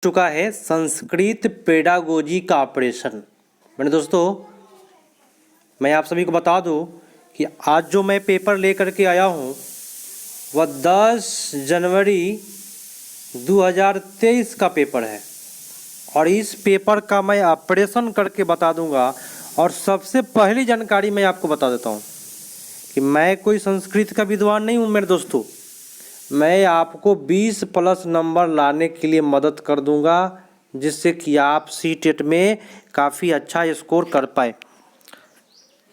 चुका है संस्कृत पेडागोजी का ऑपरेशन। मैंने दोस्तों मैं आप सभी को बता दूं कि आज जो मैं पेपर लेकर के आया हूं वह 10 जनवरी 2023 का पेपर है और इस पेपर का मैं ऑपरेशन करके बता दूंगा। और सबसे पहली जानकारी मैं आपको बता देता हूं कि मैं कोई संस्कृत का विद्वान नहीं हूं मेरे दोस्तों। मैं आपको 20 प्लस नंबर लाने के लिए मदद कर दूंगा जिससे कि आप सीटेट में काफ़ी अच्छा स्कोर कर पाए।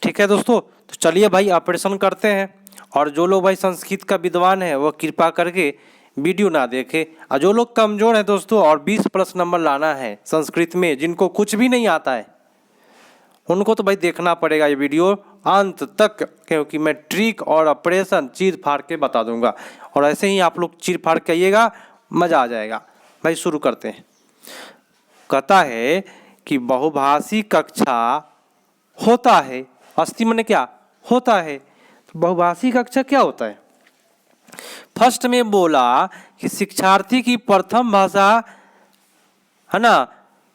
ठीक है दोस्तों, तो चलिए भाई ऑपरेशन करते हैं। और जो लोग भाई संस्कृत का विद्वान है वो कृपा करके वीडियो ना देखें, और जो लोग कमज़ोर हैं दोस्तों और 20 प्लस नंबर लाना है संस्कृत में, जिनको कुछ भी नहीं आता है, उनको तो भाई देखना पड़ेगा ये वीडियो अंत तक, क्योंकि मैं ट्रिक और ऑपरेशन चीर फाड़ के बता दूंगा। और ऐसे ही आप लोग चीर फाड़ के आइएगा, मज़ा आ जाएगा। भाई शुरू करते हैं। कहता है कि बहुभाषी कक्षा होता है। अस्ति माने क्या होता है, तो बहुभाषी कक्षा क्या होता है। फर्स्ट में बोला कि शिक्षार्थी की प्रथम भाषा है ना,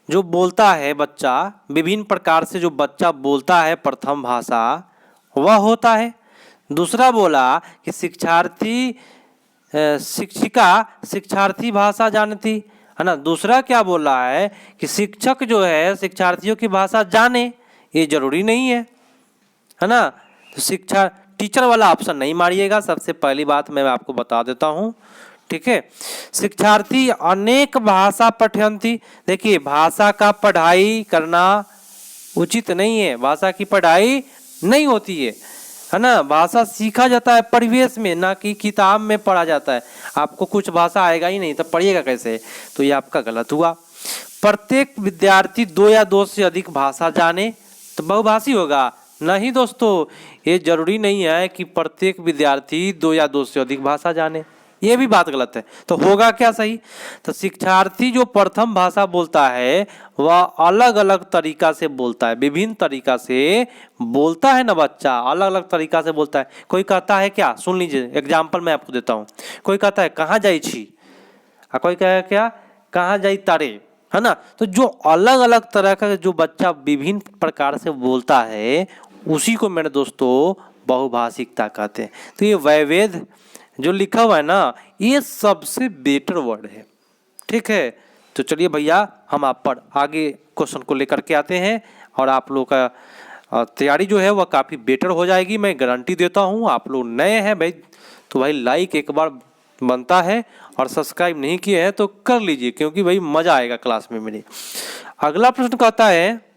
जो बोलता है बच्चा, विभिन्न प्रकार से जो बच्चा बोलता है प्रथम भाषा वह होता है। दूसरा बोला कि शिक्षिका शिक्षार्थी भाषा जानती है ना। दूसरा क्या बोल रहा है कि शिक्षक जो है शिक्षार्थियों की भाषा जाने, ये जरूरी नहीं है ना। तो शिक्षा टीचर वाला ऑप्शन नहीं मारिएगा, सबसे पहली बात मैं आपको बता देता हूँ। ठीक है, शिक्षार्थी अनेक भाषा पठयंती। देखिए भाषा का पढ़ाई करना उचित नहीं है, भाषा की पढ़ाई नहीं होती है ना। भाषा सीखा जाता है परिवेश में, ना कि किताब में पढ़ा जाता है। आपको कुछ भाषा आएगा ही नहीं तो पढ़िएगा कैसे, तो ये आपका गलत हुआ। प्रत्येक विद्यार्थी 2 या 2 से अधिक भाषा जाने, तो बहुभाषी होगा नहीं दोस्तों। ये जरूरी नहीं है कि प्रत्येक विद्यार्थी 2 या 2 से अधिक भाषा जाने, ये भी बात गलत है। तो होगा क्या सही, तो शिक्षार्थी जो प्रथम भाषा बोलता है वह अलग अलग तरीका से बोलता है, विभिन्न तरीका से बोलता है ना बच्चा, अलग अलग तरीका से बोलता है। कोई कहता है क्या, सुन लीजिए एग्जाम्पल मैं आपको देता हूँ। कोई कहता है कहाँ जाई छी, और कोई कहे क्या कहाँ जाई तारे, है ना। तो जो अलग अलग तरह का जो बच्चा विभिन्न प्रकार से बोलता है उसी को मेरे दोस्तों बहुभाषिकता कहते हैं। तो ये वैवेद जो लिखा हुआ है ना, ये सबसे बेटर वर्ड है। ठीक है, तो चलिए भैया हम आप पर आगे क्वेश्चन को लेकर के आते हैं और आप लोग का तैयारी जो है वह काफ़ी बेटर हो जाएगी, मैं गारंटी देता हूँ। आप लोग नए हैं भाई तो भाई लाइक एक बार बनता है, और सब्सक्राइब नहीं किए हैं तो कर लीजिए, क्योंकि भाई मज़ा आएगा क्लास में मेरे। अगला प्रश्न कहता है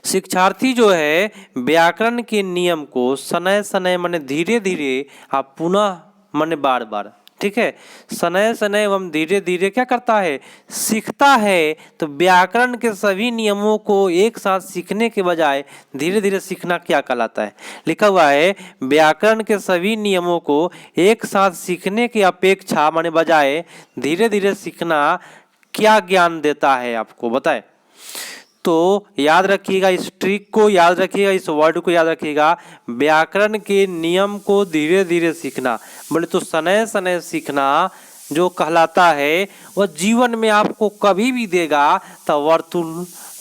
शिक्षार्थी जो है व्याकरण के नियम को सनय सनय माने धीरे धीरे आप पुनः माने बार बार, ठीक है, सनय सनय एवं धीरे धीरे क्या करता है, सीखता है। तो व्याकरण के सभी नियमों को एक साथ सीखने के बजाय धीरे धीरे सीखना क्या कहलाता है। लिखा हुआ है व्याकरण के सभी नियमों को एक साथ सीखने की अपेक्षा माने बजाय धीरे धीरे सीखना क्या ज्ञान देता है आपको, बताए। तो याद रखिएगा, इस ट्रिक को याद रखिएगा, इस वर्ड को याद रखिएगा। व्याकरण के नियम को धीरे धीरे सीखना, बोले तो सनय सनय सीखना जो कहलाता है वह जीवन में आपको कभी भी देगा तो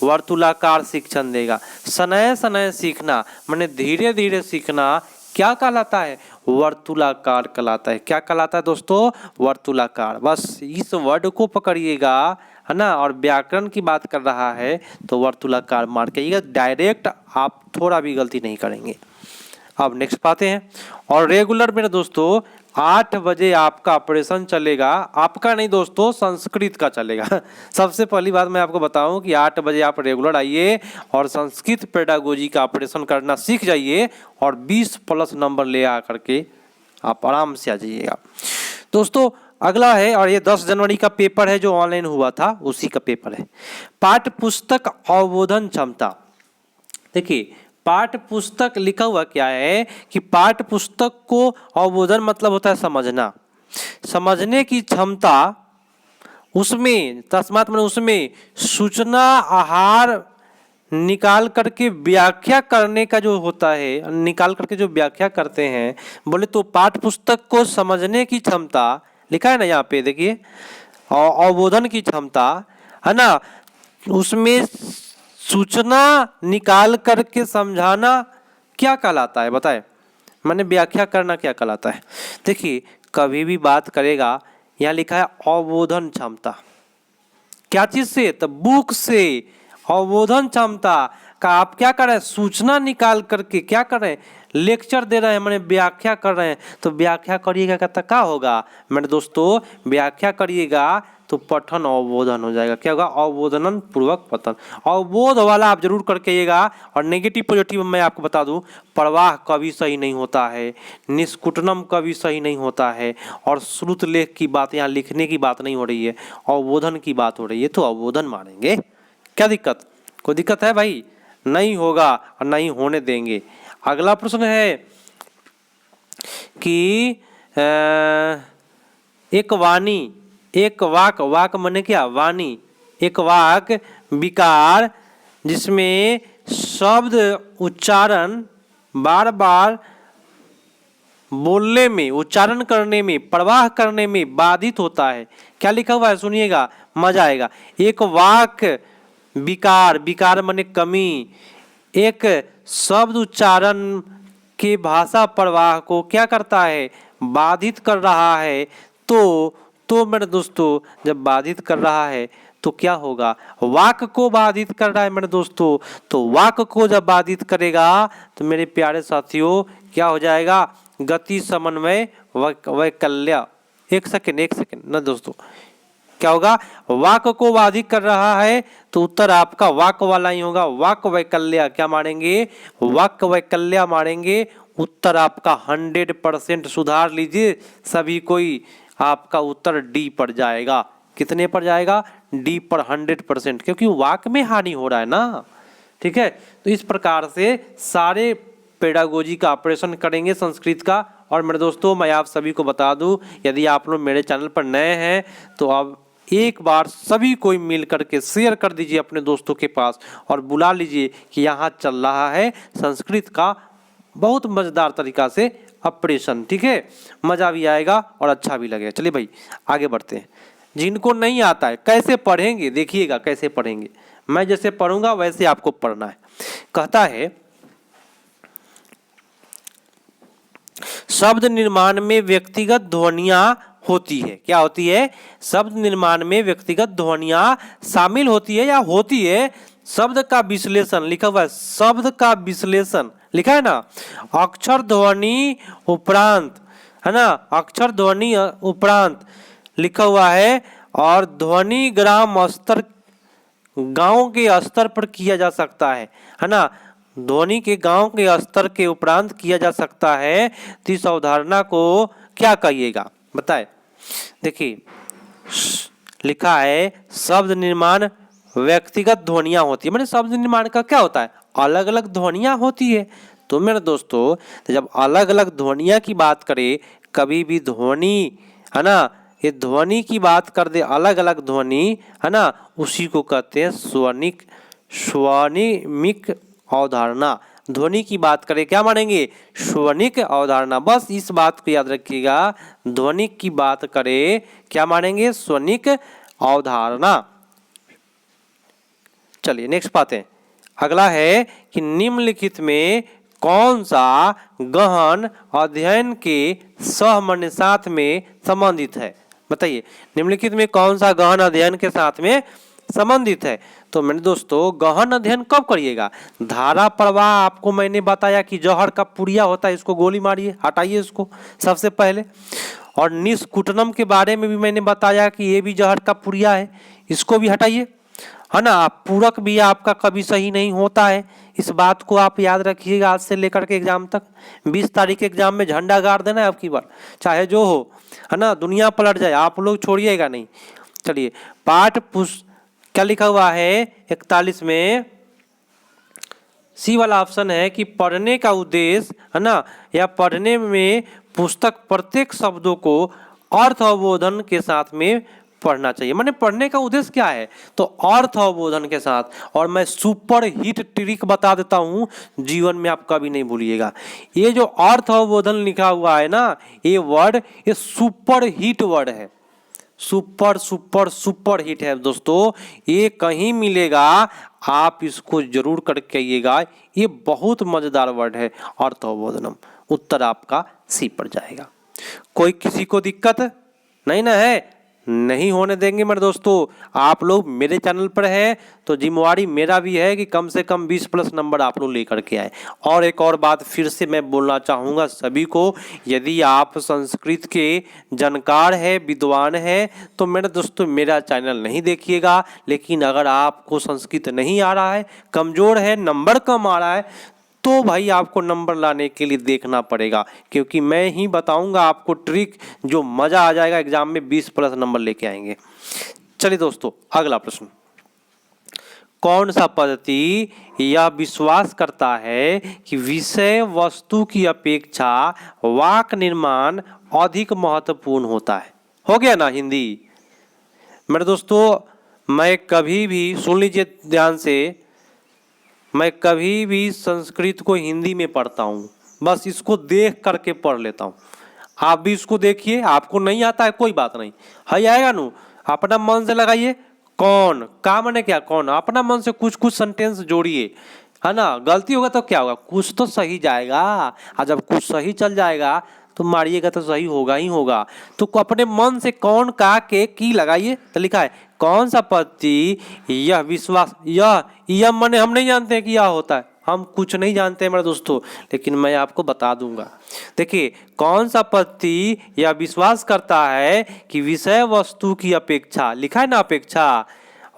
वर्तुलाकार शिक्षण देगा। सनय सनय सीखना माने धीरे धीरे सीखना क्या कहलाता है, वर्तुलाकार कहलाता है। क्या कहलाता है दोस्तों, वर्तुलाकार। बस इस वर्ड को पकड़िएगा, है ना। और व्याकरण की बात कर रहा है तो वर्तुलाकार मार के डायरेक्ट, आप थोड़ा भी गलती नहीं करेंगे। अब नेक्स्ट पाते हैं। और रेगुलर मेरे दोस्तों 8 बजे आपका ऑपरेशन चलेगा, आपका नहीं दोस्तों संस्कृत का चलेगा। सबसे पहली बात मैं आपको बताऊं कि 8 बजे आप रेगुलर आइए और संस्कृत पेडागोजी का ऑपरेशन करना सीख जाइए और 20 प्लस नंबर ले आ करके आप आराम से आ जाइएगा दोस्तों। अगला है, और ये 10 जनवरी का पेपर है जो ऑनलाइन हुआ था, उसी का पेपर है। पाठ्य पुस्तक अवबोधन क्षमता। देखिए पाठ्य पुस्तक लिखा हुआ क्या है कि पाठ्य पुस्तक को अवबोधन मतलब होता है समझना, समझने की क्षमता, उसमें तस्मात मैंने उसमें सूचना आहार निकाल करके व्याख्या करने का जो होता है, निकाल करके जो व्याख्या करते हैं, बोले तो पाठ्य पुस्तक को समझने की क्षमता लिखा है ना यहाँ पे, देखिए और अवबोधन की क्षमता, है ना, उसमें सूचना निकाल करके समझाना क्या कहलाता है बताए? मैंने व्याख्या करना क्या कहलाता है? देखिए, कभी भी बात करेगा, यहाँ लिखा है अवबोधन क्षमता, क्या चीज से? तो बुक से। अवबोधन क्षमता का आप क्या कर रहे हैं? सूचना निकाल करके क्या कर रहे हैं? लेक्चर दे रहे हैं, मैंने व्याख्या कर रहे हैं। तो व्याख्या करिएगा क्या होगा मेरे दोस्तों? व्याख्या करिएगा तो पठन अवबोधन हो जाएगा। क्या होगा? अवबोधन पूर्वक पठन। अवबोध वाला आप जरूर करके आइएगा। और नेगेटिव पॉजिटिव मैं आपको बता दूं, प्रवाह कभी सही नहीं होता है, निष्कुटनम कभी सही नहीं होता है, और श्रुत लेख की बात, यहाँ लिखने की बात नहीं हो रही है, अवबोधन की बात हो रही है, तो अवबोधन मानेंगे। क्या दिक्कत? कोई दिक्कत है भाई? नहीं होगा और नहीं होने देंगे। अगला प्रश्न है कि एक वाणी, एक वाक, वाक माने क्या? वाणी, एक वाक विकार जिसमें शब्द उच्चारण बार बार बोलने में, उच्चारण करने में, प्रवाह करने में बाधित होता है। क्या लिखा हुआ है? सुनिएगा, मजा आएगा। एक वाक विकार, विकार माने कमी, एक शब्द उच्चारण के भाषा प्रवाह को क्या करता है? बाधित कर रहा है। तो मेरे दोस्तों, जब बाधित कर रहा है तो क्या होगा? वाक को बाधित कर रहा है मेरे दोस्तों, तो वाक को जब बाधित करेगा तो मेरे प्यारे साथियों क्या हो जाएगा? गति, समन्वय, वैकल्य। एक सेकंड ना दोस्तों, क्या होगा? वाक को बाधित कर रहा है तो उत्तर आपका वाक वाला ही होगा। वाक वैकल्य क्या मानेंगे? वाक वैकल्य मानेंगे। उत्तर आपका 100% सुधार लीजिए सभी कोई, आपका उत्तर डी पर जाएगा। कितने पर जाएगा? डी पर 100%, क्योंकि वाक में हानि हो रहा है ना। ठीक है, तो इस प्रकार से सारे पेडागोजी का ऑपरेशन करेंगे संस्कृत का। और मेरे दोस्तों, मैं आप सभी को बता दूं, यदि आप लोग मेरे चैनल पर नए हैं तो अब एक बार सभी कोई मिल करके शेयर कर दीजिए अपने दोस्तों के पास और बुला लीजिए कि यहाँ चल रहा है संस्कृत का बहुत मज़ेदार तरीका से ऑपरेशन। ठीक है, मज़ा भी आएगा और अच्छा भी लगेगा। चलिए भाई आगे बढ़ते हैं। जिनको नहीं आता है कैसे पढ़ेंगे, देखिएगा कैसे पढ़ेंगे। मैं जैसे पढ़ूंगा वैसे आपको पढ़ना है। कहता है, शब्द निर्माण में व्यक्तिगत ध्वनियां होती है। क्या होती है? शब्द निर्माण में व्यक्तिगत ध्वनियां शामिल होती है या होती है। शब्द का विश्लेषण लिखा हुआ है, शब्द का विश्लेषण लिखा है ना। अक्षर ध्वनि उपरांत, है ना, अक्षर ध्वनि उपरांत लिखा हुआ है। और ध्वनि ग्राम स्तर, गांव के स्तर पर किया जा सकता है ना। ध्वनि के गांव के स्तर के उपरांत किया जा सकता है। तो इस अवधारणा को क्या कहिएगा बताए? देखिए, लिखा है शब्द निर्माण व्यक्तिगत ध्वनियां होती है। मतलब शब्द निर्माण का क्या होता है? अलग अलग ध्वनियां होती है। तो मेरे दोस्तों, जब अलग अलग ध्वनियां की बात करें, कभी भी ध्वनि, है ना, ये ध्वनि की बात कर दे, अलग अलग ध्वनि, है ना, उसी को कहते हैं स्वनिक, स्वनिमिक अवधारणा। ध्वनि की बात करें क्या मानेंगे? स्वनिक अवधारणा। बस इस बात को याद रखिएगा, ध्वनि की बात करें क्या मानेंगे? स्वनिक अवधारणा। चलिए नेक्स्ट बात है, अगला है कि निम्नलिखित में कौन सा गहन अध्ययन के सहमन्य साथ में संबंधित है? बताइए, निम्नलिखित में कौन सा गहन अध्ययन के साथ में संबंधित है? तो मेरे दोस्तों, गहन अध्ययन कब करिएगा? धारा प्रवाह आपको मैंने बताया कि जहर का पुड़िया होता है, इसको गोली मारिए, हटाइए इसको सबसे पहले। और निष्कुटनम के बारे में भी मैंने बताया कि ये भी जहर का पुड़िया है, इसको भी हटाइए, है ना। पूरक भी आपका कभी सही नहीं होता है, इस बात को आप याद रखिएगा आज से लेकर के एग्जाम तक। 20 तारीख एग्जाम में झंडा गाड़ देना है आपकी बार, चाहे जो हो, है ना, दुनिया पलट जाए, आप लोग छोड़िएगा नहीं। चलिए, पाठ पुस्तक क्या लिखा हुआ है 41 में? सी वाला ऑप्शन है कि पढ़ने का उद्देश्य, है ना, या पढ़ने में पुस्तक प्रत्येक शब्दों को अर्थ अवबोधन के साथ में पढ़ना चाहिए। माने पढ़ने का उद्देश्य क्या है? तो अर्थ अवबोधन के साथ। और मैं सुपर हिट ट्रिक बता देता हूं, जीवन में आप कभी नहीं भूलिएगा। ये जो अर्थ अवबोधन लिखा हुआ है ना, ये वर्ड, ये सुपर हिट वर्ड है। सुपर सुपर सुपर हिट है दोस्तों, ये कहीं मिलेगा, आप इसको जरूर करके आइएगा। ये बहुत मजेदार वर्ड है, अर्थबोधनम। उत्तर आपका सी पर जाएगा। कोई किसी को दिक्कत नहीं ना है? नहीं होने देंगे मेरे दोस्तों। आप लोग मेरे चैनल पर है तो जिम्मेवारी मेरा भी है कि कम से कम 20+ नंबर आप लोग लेकर के आए। और एक और बात फिर से मैं बोलना चाहूँगा सभी को, यदि आप संस्कृत के जानकार है, विद्वान है, तो मेरे दोस्तों मेरा चैनल नहीं देखिएगा। लेकिन अगर आपको संस्कृत नहीं आ रहा है, कमज़ोर है, नंबर कम आ रहा है, तो भाई आपको नंबर लाने के लिए देखना पड़ेगा, क्योंकि मैं ही बताऊंगा आपको ट्रिक, जो मज़ा आ जाएगा, एग्जाम में 20+ नंबर लेके आएंगे। चलिए दोस्तों, अगला प्रश्न। कौन सा पद्धति यह विश्वास करता है कि विषय वस्तु की अपेक्षा वाक्य निर्माण अधिक महत्वपूर्ण होता है? हो गया ना हिंदी? मेरे दोस्तों, मैं कभी भी, सुन लीजिए ध्यान से, मैं कभी भी संस्कृत को हिंदी में पढ़ता हूँ, बस इसको देख करके पढ़ लेता हूँ। आप भी इसको देखिए, आपको नहीं आता है कोई बात नहीं, है आएगा नू, अपना मन से लगाइए। कौन का मैंने क्या, कौन, अपना मन से कुछ कुछ सेंटेंस जोड़िए, है ना। गलती होगा तो क्या होगा, कुछ तो सही जाएगा, और जब कुछ सही चल जाएगा तो मारिएगा तो सही होगा ही होगा। तो अपने मन से कौन का के की लगाइए। तो लिखा है कौन सा पद्धति यह विश्वास, यह माने हम नहीं जानते हैं कि यह होता है, हम कुछ नहीं जानते हैं मेरे दोस्तों, लेकिन मैं आपको बता दूंगा। देखिए, कौन सा पद्धति यह विश्वास करता है कि विषय वस्तु की अपेक्षा, लिखा है ना अपेक्षा,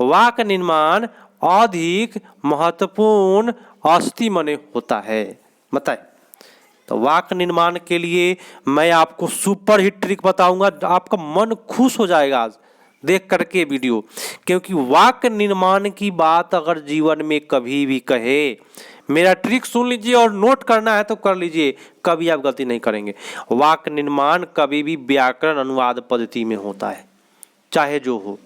वाक्य निर्माण अधिक महत्वपूर्ण अस्ति मने होता है। बताए तो वाक्य निर्माण के लिए मैं आपको सुपर हिट ट्रिक बताऊंगा, आपका मन खुश हो जाएगा आज देख करके वीडियो। क्योंकि वाक्य निर्माण की बात अगर जीवन में कभी भी कहे, मेरा ट्रिक सुन लीजिए और नोट करना है तो कर लीजिए, कभी आप गलती नहीं करेंगे। वाक्य निर्माण कभी भी व्याकरण अनुवाद पद्धति में होता है, चाहे जो हो,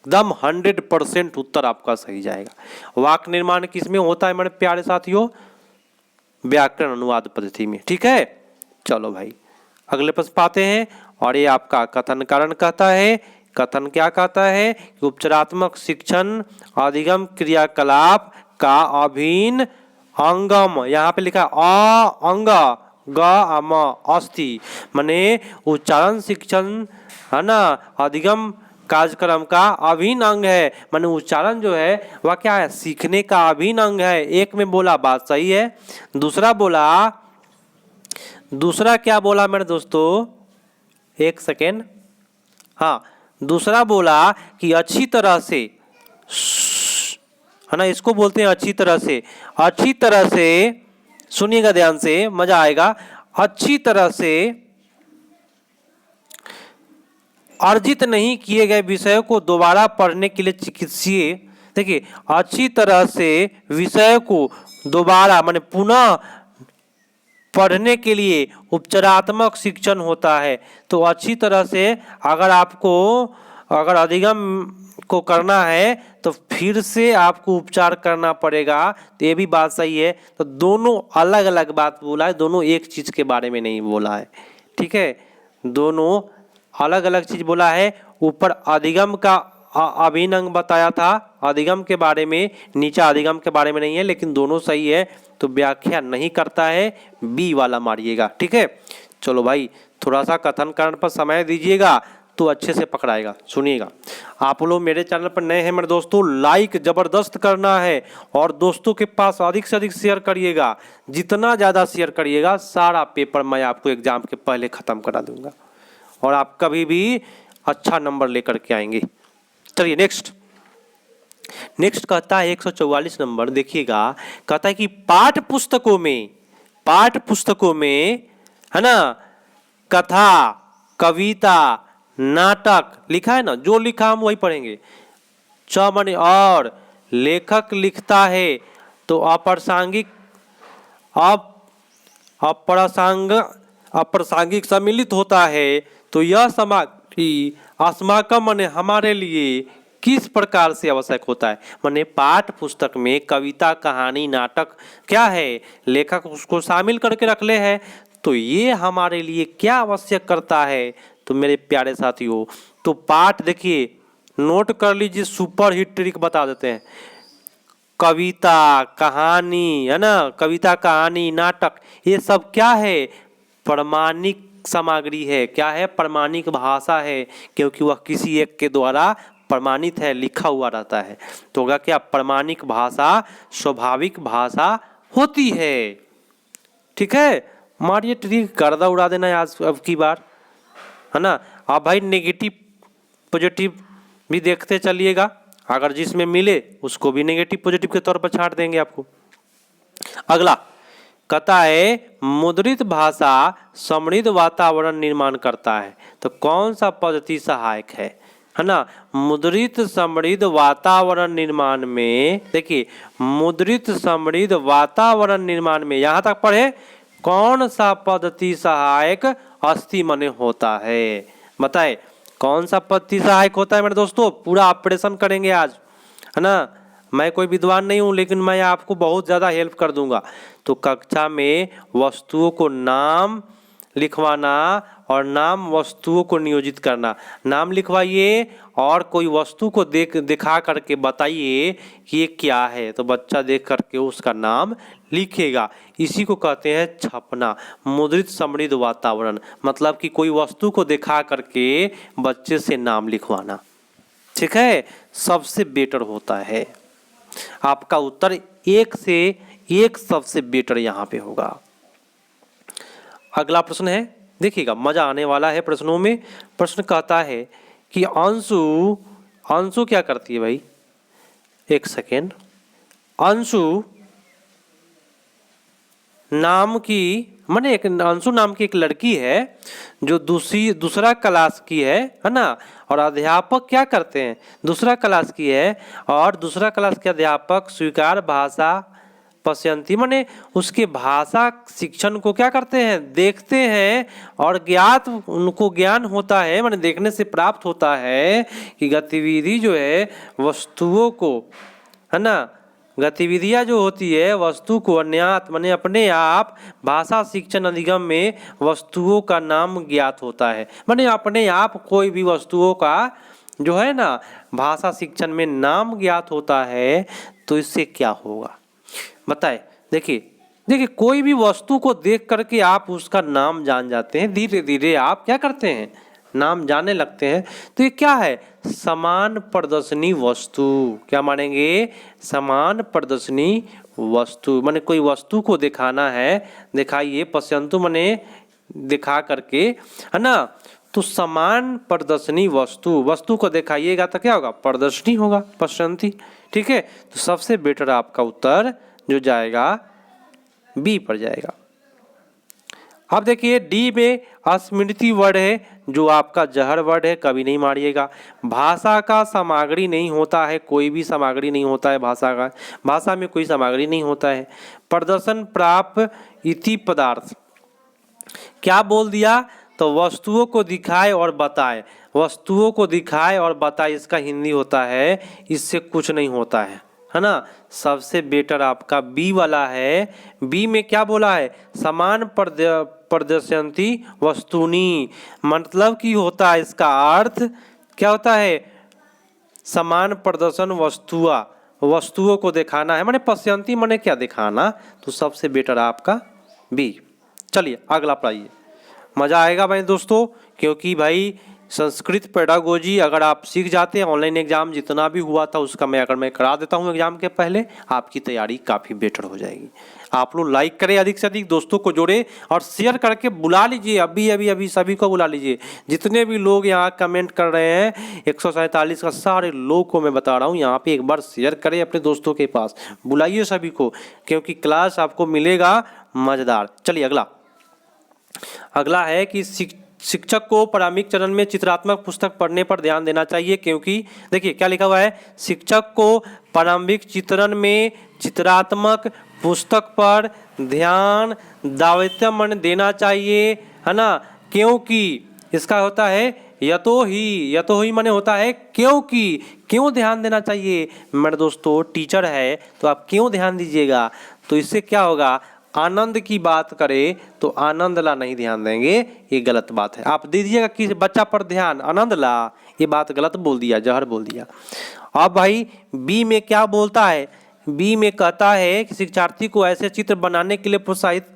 एकदम 100% उत्तर आपका सही जाएगा। वाक्य निर्माण किस में होता है मेरे प्यारे साथियों? व्याकरण अनुवाद पद्धति में। ठीक है, चलो भाई अगले प्रश्न पाते हैं। और ये आपका कथन कारण कहता है, कथन क्या कहता है कि उपचारात्मक शिक्षण अधिगम क्रियाकलाप का अभिन्न अंगम, यहाँ पे लिखा अंग ग अस्ति, माने उच्चारण शिक्षण है ना, अधिगम कार्यक्रम का अभिन्न अंग है। माने उच्चारण जो है वह क्या है, सीखने का अभिन्न अंग है। एक में बोला बात सही है, दूसरा बोला, दूसरा क्या बोला मेरे दोस्तों, एक सेकेंड, हाँ, दूसरा बोला कि अच्छी तरह से, है ना, इसको बोलते हैं अच्छी तरह से। अच्छी तरह से सुनिएगा ध्यान से, मजा आएगा। अच्छी तरह से अर्जित नहीं किए गए विषयों को दोबारा पढ़ने के लिए चिकित्सीय, देखिए, अच्छी तरह से विषय को दोबारा माने पुनः पढ़ने के लिए उपचारात्मक शिक्षण होता है। तो अच्छी तरह से अगर आपको, अगर अधिगम को करना है तो फिर से आपको उपचार करना पड़ेगा, तो ये भी बात सही है। तो दोनों अलग अलग बात बोला है, दोनों एक चीज के बारे में नहीं बोला है। ठीक है, दोनों अलग अलग चीज बोला है। ऊपर अधिगम का अभिन्न अंग बताया था, अधिगम के बारे में, नीचे अधिगम के बारे में नहीं है, लेकिन दोनों सही है। तो व्याख्या नहीं करता है, बी वाला मारिएगा। ठीक है, चलो भाई थोड़ा सा कथन कारण पर समय दीजिएगा तो अच्छे से पकड़ाएगा। सुनिएगा, आप लोग मेरे चैनल पर नए हैं मेरे दोस्तों, लाइक जबरदस्त करना है और दोस्तों के पास अधिक से अधिक शेयर करिएगा। जितना ज़्यादा शेयर करिएगा, सारा पेपर मैं आपको एग्जाम के पहले ख़त्म करा दूंगा और आप कभी भी अच्छा नंबर लेकर के आएंगे। चलिए नेक्स्ट कहता है 144 नंबर, देखिएगा, कहता है कि पाठ पुस्तकों में है ना, कथा, कविता, नाटक लिखा है ना, जो लिखा हम वही पढ़ेंगे। च माने और, लेखक लिखता है तो अप्रासंगिक सम्मिलित होता है। तो यह सामग्री अस्माकं माने हमारे लिए किस प्रकार से आवश्यक होता है? माने पाठ पुस्तक में कविता, कहानी, नाटक क्या है, लेखक उसको शामिल करके रख ले है, तो ये हमारे लिए क्या आवश्यक करता है? तो मेरे प्यारे साथियों, तो पाठ देखिए नोट कर लीजिए, सुपर हिट ट्रिक बता देते हैं। कविता, कहानी, है ना, कविता, कहानी, नाटक, ये सब क्या है? प्रमाणिक सामग्री है। क्या है? प्रमाणिक भाषा है, क्योंकि वह किसी एक के द्वारा प्रमाणित है, लिखा हुआ रहता है। तो होगा क्या? प्रमाणिक भाषा स्वाभाविक भाषा होती है। ठीक है, मारिए ट्रिक, गर्दा उड़ा देना है आज अब की बार, है ना। अब भाई नेगेटिव पॉजिटिव भी देखते चलिएगा, अगर जिसमें मिले उसको भी नेगेटिव पॉजिटिव के तौर पर छांट देंगे आपको। अगला कहता है मुद्रित भाषा समृद्ध वातावरण निर्माण करता है। तो कौन सा पद्धति सहायक है ना? मुद्रित समृद्ध वातावरण निर्माण में, देखिए मुद्रित समृद्ध वातावरण निर्माण में, यहां तक पढ़े, कौन सा पद्धति सहायक अस्थि मने होता है? बताए कौन सा पद्धति सहायक होता है मेरे दोस्तों? पूरा ऑपरेशन करेंगे आज, है ना। मैं कोई विद्वान नहीं हूँ, लेकिन मैं आपको बहुत ज़्यादा हेल्प कर दूंगा। तो कक्षा में वस्तुओं को नाम लिखवाना और नाम वस्तुओं को नियोजित करना। नाम लिखवाइए और कोई वस्तु को दिखा करके बताइए कि ये क्या है, तो बच्चा देख करके उसका नाम लिखेगा। इसी को कहते हैं छपना, मुद्रित समृद्ध वातावरण। मतलब कि कोई वस्तु को दिखा करके बच्चे से नाम लिखवाना, ठीक है, सबसे बेटर होता है। आपका उत्तर एक से एक सबसे बेटर यहाँ पे होगा। अगला प्रश्न है, देखिएगा मजा आने वाला है प्रश्नों में। प्रश्न कहता है कि अंशु क्या करती है भाई? एक सेकेंड। अंशु नाम की, माने एक अंशु नाम की एक लड़की है जो दूसरा क्लास की है ना। और अध्यापक क्या करते हैं? दूसरा क्लास की है और दूसरा क्लास के अध्यापक स्वीकार भाषा पश्यंती, माने उसके भाषा शिक्षण को क्या करते हैं? देखते हैं और ज्ञात उनको ज्ञान होता है, माने देखने से प्राप्त होता है कि गतिविधि जो है वस्तुओं को, है ना, गतिविधियां जो होती है वस्तु को अन्यात माने अपने आप भाषा शिक्षण अधिगम में वस्तुओं का नाम ज्ञात होता है। माने अपने आप कोई भी वस्तुओं का जो है ना भाषा शिक्षण में नाम ज्ञात होता है। तो इससे क्या होगा बताए? देखिए कोई भी वस्तु को देख करके आप उसका नाम जान जाते हैं, धीरे धीरे आप क्या करते हैं? नाम जाने लगते हैं। तो ये क्या है? समान प्रदर्शनी वस्तु। क्या मानेंगे? समान प्रदर्शनी वस्तु। माने कोई वस्तु को दिखाना है, दिखाइए, पश्यंतु माने दिखा करके, है ना। तो समान प्रदर्शनी वस्तु को दिखाइएगा तो क्या होगा? प्रदर्शनी होगा, पश्यंती। ठीक है, तो सबसे बेटर आपका उत्तर जो जाएगा बी पर जाएगा। अब देखिए डी में अस्मृति वर्ड है, जो आपका जहर वर्ड है, कभी नहीं मारिएगा। भाषा का सामग्री नहीं होता है, कोई भी सामग्री नहीं होता है भाषा का, भाषा में कोई सामग्री नहीं होता है। प्रदर्शन प्राप्त इति पदार्थ, क्या बोल दिया? तो वस्तुओं को दिखाए और बताए, वस्तुओं को दिखाए और बताए, इसका हिंदी होता है, इससे कुछ नहीं होता है ना। सबसे बेटर आपका बी वाला है। बी में क्या बोला है? समान प्रदर्शनती वस्तुनी, मतलब कि होता है, इसका अर्थ क्या होता है? समान प्रदर्शन वस्तुओं को दिखाना है, माने पश्यंती माने क्या? दिखाना। तो सबसे बेटर आपका बी। चलिए अगला पढ़ाइए, मजा आएगा भाई दोस्तों, क्योंकि भाई संस्कृत पेडागोजी अगर आप सीख जाते हैं, ऑनलाइन एग्जाम जितना भी हुआ था उसका मैं करा देता हूं एग्जाम के पहले, आपकी तैयारी काफ़ी बेटर हो जाएगी। आप लोग लाइक करें, अधिक से अधिक दोस्तों को जोड़े और शेयर करके बुला लीजिए, अभी सभी को बुला लीजिए। जितने भी लोग यहाँ कमेंट कर रहे हैं 147 का, सारे लोग को मैं बता रहा हूँ, यहाँ पे एक बार शेयर करें अपने दोस्तों के पास, बुलाइए सभी को, क्योंकि क्लास आपको मिलेगा मज़ेदार। चलिए अगला है कि शिक्षक को प्रारंभिक चरण में चित्रात्मक पुस्तक पढ़ने पर ध्यान देना चाहिए, क्योंकि देखिए क्या लिखा हुआ है? शिक्षक को प्रारंभिक चरण में चित्रात्मक पुस्तक पर ध्यान दायित्व देना चाहिए, है ना। क्योंकि इसका होता है यतो ही माने होता है क्योंकि। क्यों ध्यान देना चाहिए मेरे दोस्तों? टीचर है तो आप क्यों ध्यान दीजिएगा? तो इससे क्या होगा? आनंद की बात करे तो आनंद ला नहीं ध्यान देंगे, ये गलत बात है। आप दीजिएगा किसी बच्चा पर ध्यान, आनंद ला, ये बात गलत बोल दिया, जहर बोल दिया। अब भाई बी में क्या बोलता है, बी में कहता है कि शिक्षार्थी को ऐसे चित्र बनाने के लिए प्रोत्साहित,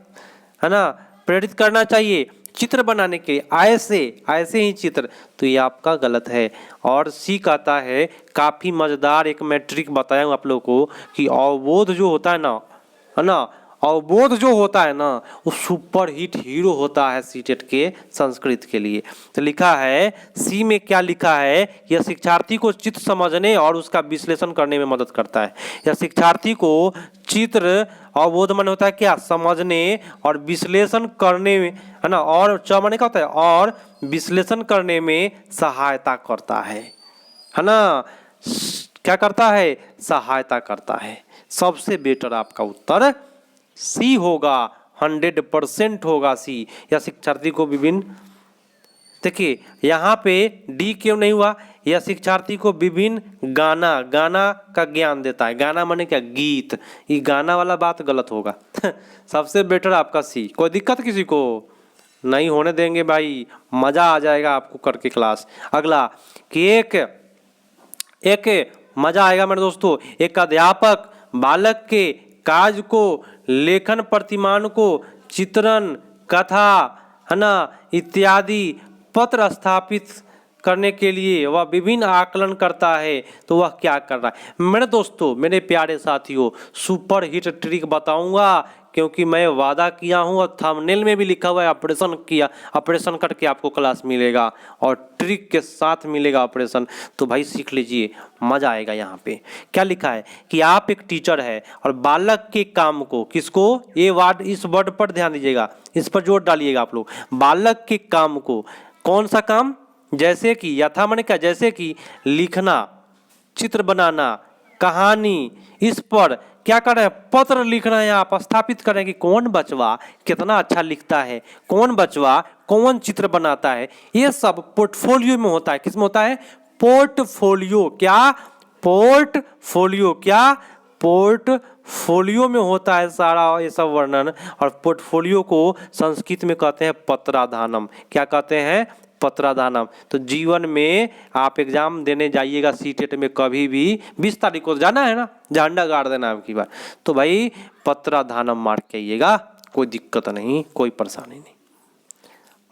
है ना, प्रेरित करना चाहिए, चित्र बनाने के ऐसे ऐसे ही चित्र, तो ये आपका गलत है। और सी कहता है काफ़ी मज़ेदार एक मैं ट्रिक बताया हूँ आप लोगों को कि अवबोध जो होता है ना, है ना, अवबोध जो होता है ना, वो सुपर हिट हीरो होता है सीटेट के संस्कृत के लिए। तो लिखा है सी में क्या लिखा है, यह शिक्षार्थी को चित्र समझने और उसका विश्लेषण करने में मदद करता है। यह शिक्षार्थी को चित्र, अवबोध मन होता है क्या, समझने और विश्लेषण करने में, है ना, और च माने क्या होता है, और विश्लेषण करने में सहायता करता है ना, क्या करता है, सहायता करता है। सबसे बेटर आपका उत्तर सी होगा, 100% होगा सी। या शिक्षार्थी को विभिन्न, देखिए यहाँ पे डी क्यों नहीं हुआ, या शिक्षार्थी को विभिन्न गाना, गाना का ज्ञान देता है। गाना माने क्या, गीत, ये गाना वाला बात गलत होगा। सबसे बेटर आपका सी। कोई दिक्कत किसी को नहीं होने देंगे भाई, मजा आ जाएगा आपको करके क्लास। अगला कि एक मजा आएगा मेरे दोस्तों, एक अध्यापक बालक के कार्य को, लेखन प्रतिमान को, चित्रण, कथा, है ना, इत्यादि पत्र स्थापित करने के लिए वह विभिन्न आकलन करता है। तो वह क्या कर रहा है मेरे दोस्तों, मेरे प्यारे साथियों, सुपर हिट ट्रिक बताऊंगा, क्योंकि मैं वादा किया हूं और थंबनेल में भी लिखा हुआ है ऑपरेशन करके आपको क्लास मिलेगा और ट्रिक के साथ मिलेगा ऑपरेशन। तो भाई सीख लीजिए, मजा आएगा। यहाँ पे क्या लिखा है कि आप एक टीचर है और बालक के काम को, किसको, ये वर्ड, इस वर्ड पर ध्यान दीजिएगा, इस पर जोर डालिएगा आप लोग। बालक के काम को, कौन सा काम, जैसे कि, यथा माने क्या, जैसे कि लिखना, चित्र बनाना, कहानी, इस पर क्या कर रहे हैं, पत्र लिखना है, आप स्थापित करें कि कौन बचवा कितना अच्छा लिखता है, कौन बचवा कौन चित्र बनाता है। ये सब पोर्टफोलियो में होता है। किस में होता है, पोर्टफोलियो, क्या, पोर्टफोलियो, क्या, पोर्टफोलियो में होता है सारा ये सब वर्णन। और पोर्टफोलियो को संस्कृत में कहते हैं पत्राधानम। क्या कहते हैं, पत्राधानम। तो जीवन में आप एग्जाम देने जाइएगा सीटेट में कभी भी, 20 तारीख को जाना है ना, झंडा गाड़ देना आपकी बार, तो भाई पत्राधानम मार के आइएगा, कोई दिक्कत नहीं, कोई परेशानी नहीं।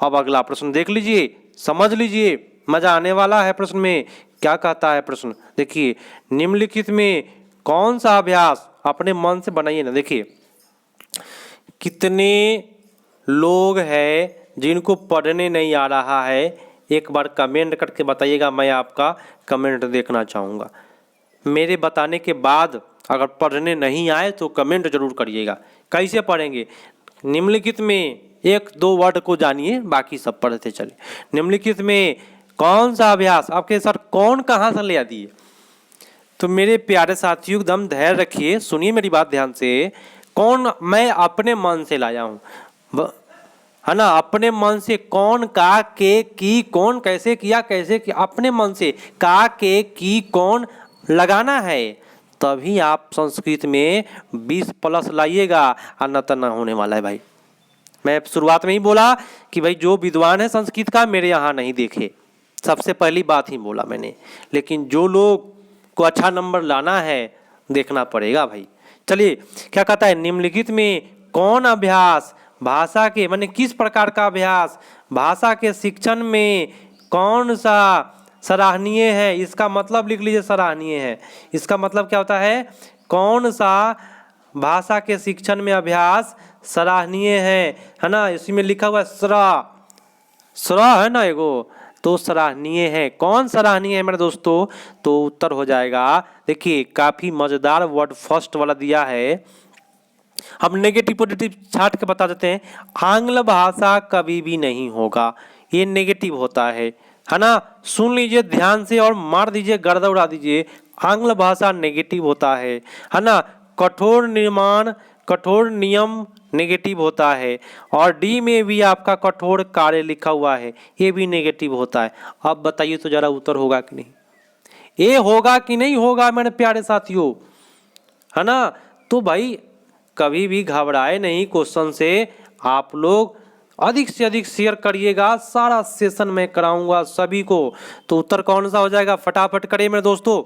अब अगला प्रश्न देख लीजिए, समझ लीजिए, मजा आने वाला है। प्रश्न में क्या कहता है प्रश्न, देखिए, निम्नलिखित में कौन सा अभ्यास, अपने मन से बनाइए ना। देखिए कितने लोग हैं जिनको पढ़ने नहीं आ रहा है, एक बार कमेंट करके बताइएगा, मैं आपका कमेंट देखना चाहूँगा। मेरे बताने के बाद अगर पढ़ने नहीं आए तो कमेंट जरूर करिएगा। कैसे पढ़ेंगे, निम्नलिखित में एक दो वर्ड को जानिए, बाकी सब पढ़ते चले। निम्नलिखित में कौन सा अभ्यास, आपके सर कौन कहाँ से ले दिए, तो मेरे प्यारे साथियों एकदम धैर्य रखिए, सुनिए मेरी बात ध्यान से। कौन, मैं अपने मन से लाया हूँ, है ना, अपने मन से, कौन, का, के, की, कौन, कैसे किया, कैसे किया, अपने मन से का, के, की, कौन लगाना है, तभी आप संस्कृत में 20+ लाइएगा, और न तो न होने वाला है भाई। मैं शुरुआत में ही बोला कि भाई जो विद्वान है संस्कृत का मेरे यहाँ नहीं देखे, सबसे पहली बात ही बोला मैंने, लेकिन जो लोग को अच्छा नंबर लाना है देखना पड़ेगा भाई। चलिए क्या कहता है, निम्नलिखित में कौन अभ्यास भाषा के, माने किस प्रकार का अभ्यास भाषा के शिक्षण में कौन सा सराहनीय है, इसका मतलब लिख लीजिए, सराहनीय है। इसका मतलब क्या होता है, कौन सा भाषा के शिक्षण में अभ्यास सराहनीय है ना, इसी में लिखा हुआ है सरा है ना एगो, तो सराहनीय है। कौन सराहनीय है मेरे दोस्तों, तो उत्तर हो जाएगा, देखिए काफी मजेदार वर्ड फर्स्ट वाला दिया है। हम नेगेटिव पॉजिटिव छाट के बता देते हैं। आंग्ल भाषा कभी भी नहीं होगा, ये नेगेटिव होता है ना, सुन लीजिए ध्यान से और मार दीजिए, गर्दा उड़ा दीजिए। आंग्ल भाषा नेगेटिव होता है ना। कठोर निर्माण, कठोर नियम नेगेटिव होता है। और डी में भी आपका कठोर कार्य लिखा हुआ है, ये भी नेगेटिव होता है। अब बताइए तो जरा उत्तर होगा कि नहीं, ये होगा कि नहीं होगा मेरे प्यारे साथियों, है ना। तो भाई कभी भी घबराए नहीं क्वेश्चन से। आप लोग अधिक से अधिक शेयर करिएगा, सारा सेशन मैं कराऊंगा सभी को। तो उत्तर कौन सा हो जाएगा, फटाफट करिए मेरे दोस्तों।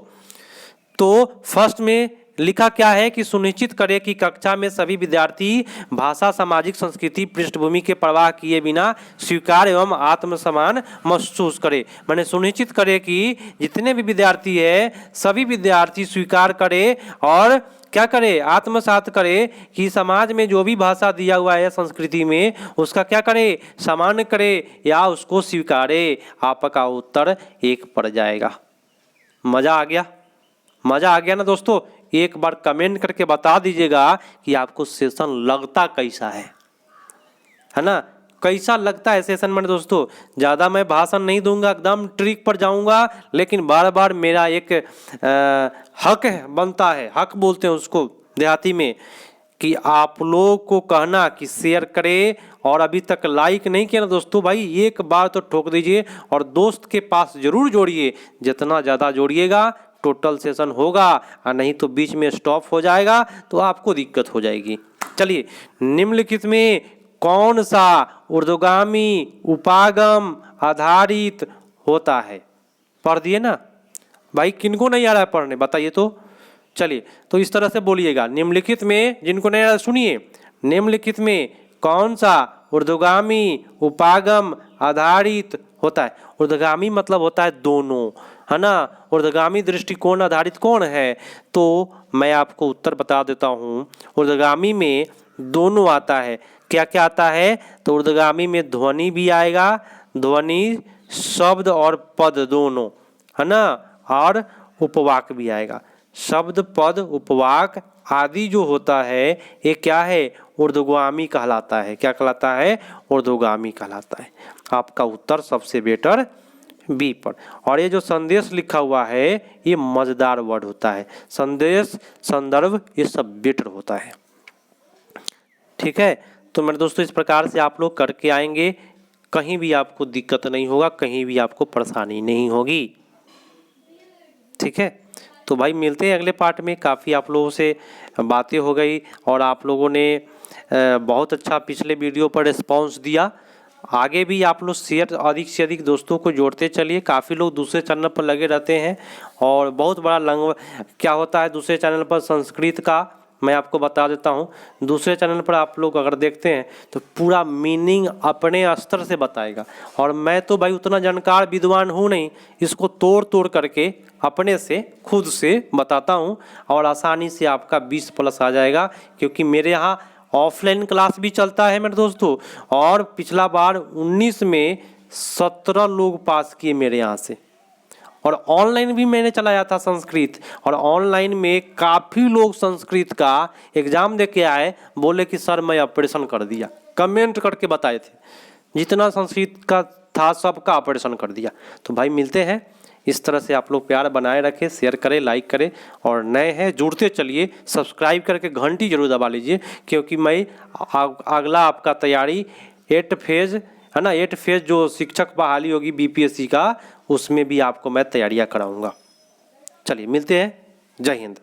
तो फर्स्ट में लिखा क्या है कि सुनिश्चित करें कि कक्षा में सभी विद्यार्थी भाषा, सामाजिक संस्कृति, पृष्ठभूमि के परवाह किए बिना स्वीकार एवं आत्मसम्मान महसूस करें। मैंने सुनिश्चित करें कि जितने भी विद्यार्थी है सभी विद्यार्थी स्वीकार करें और क्या करे, आत्मसात करे कि समाज में जो भी भाषा दिया हुआ है संस्कृति में उसका क्या करे, सम्मान करे या उसको स्वीकारे। आपका उत्तर 1 पड़ जाएगा। मजा आ गया, मजा आ गया ना दोस्तों। एक बार कमेंट करके बता दीजिएगा कि आपको सेशन लगता कैसा है ना, कैसा लगता है सेशन में दोस्तों। ज़्यादा मैं भाषण नहीं दूंगा, एकदम ट्रिक पर जाऊंगा, लेकिन बार बार मेरा एक हक बनता है, हक बोलते हैं उसको देहाती में, कि आप लोग को कहना कि शेयर करें। और अभी तक लाइक नहीं किया ना दोस्तों, भाई एक बार तो ठोक दीजिए और दोस्त के पास जरूर जोड़िए। जितना ज़्यादा जोड़िएगा टोटल सेशन होगा, और नहीं तो बीच में स्टॉप हो जाएगा तो आपको दिक्कत हो जाएगी। चलिए, निम्नलिखित में कौन सा ऊर्ध्वगामी उपागम आधारित होता है, पढ़ दिए ना भाई। किनको नहीं आ रहा है पढ़ने बताइए तो। चलिए, तो इस तरह से बोलिएगा, निम्नलिखित में, जिनको नहीं आ रहा सुनिए, निम्नलिखित में कौन सा ऊर्ध्वगामी उपागम आधारित होता है। ऊर्ध्वगामी मतलब होता है दोनों, है ना। ऊर्ध्वगामी दृष्टिकोण आधारित कौन है, तो मैं आपको उत्तर बता देता हूँ। ऊर्ध्वगामी में दोनों आता है। क्या क्या आता है, तो ऊर्ध्वगामी में ध्वनि भी आएगा, ध्वनि, शब्द और पद दोनों, है ना, और उपवाक भी आएगा। शब्द, पद, उपवाक आदि जो होता है ये क्या है, ऊर्ध्वगामी कहलाता है। क्या कहलाता है, ऊर्ध्वगामी कहलाता है। आपका उत्तर सबसे बेटर बी पर। और ये जो संदेश लिखा हुआ है ये मजेदार वर्ड होता है, संदेश, संदर्भ, ये सब बेटर होता है। ठीक है, तो मेरे दोस्तों इस प्रकार से आप लोग करके आएंगे, कहीं भी आपको दिक्कत नहीं होगा, कहीं भी आपको परेशानी नहीं होगी। ठीक है, तो भाई मिलते हैं अगले पार्ट में। काफ़ी आप लोगों से बातें हो गई और आप लोगों ने बहुत अच्छा पिछले वीडियो पर रिस्पॉन्स दिया। आगे भी आप लोग शेयर अधिक से अधिक दोस्तों को जोड़ते चलिए। काफ़ी लोग दूसरे चैनल पर लगे रहते हैं और बहुत बड़ा क्या होता है दूसरे चैनल पर संस्कृत का, मैं आपको बता देता हूँ। दूसरे चैनल पर आप लोग अगर देखते हैं तो पूरा मीनिंग अपने स्तर से बताएगा, और मैं तो भाई उतना जानकार विद्वान हूँ नहीं, इसको तोड़ तोड़ करके अपने से खुद से बताता हूँ और आसानी से आपका 20+ आ जाएगा। क्योंकि मेरे यहाँ ऑफलाइन क्लास भी चलता है मेरे दोस्तों, और पिछला बार 19 में 17 लोग पास किए मेरे यहाँ से, और ऑनलाइन भी मैंने चलाया था संस्कृत, और ऑनलाइन में काफ़ी लोग संस्कृत का एग्ज़ाम दे के आए, बोले कि सर मैं ऑपरेशन कर दिया, कमेंट करके बताए थे, जितना संस्कृत का था सबका ऑपरेशन कर दिया। तो भाई मिलते हैं, इस तरह से आप लोग प्यार बनाए रखें, शेयर करें, लाइक करें, और नए हैं जुड़ते चलिए, सब्सक्राइब करके घंटी जरूर दबा लीजिए, क्योंकि मैं अगला आपका तैयारी 8 फेज है ना, 8 फेज जो शिक्षक बहाली होगी बीपीएससी का, उसमें भी आपको मैं तैयारियां कराऊंगा। चलिए मिलते हैं, जय हिंद।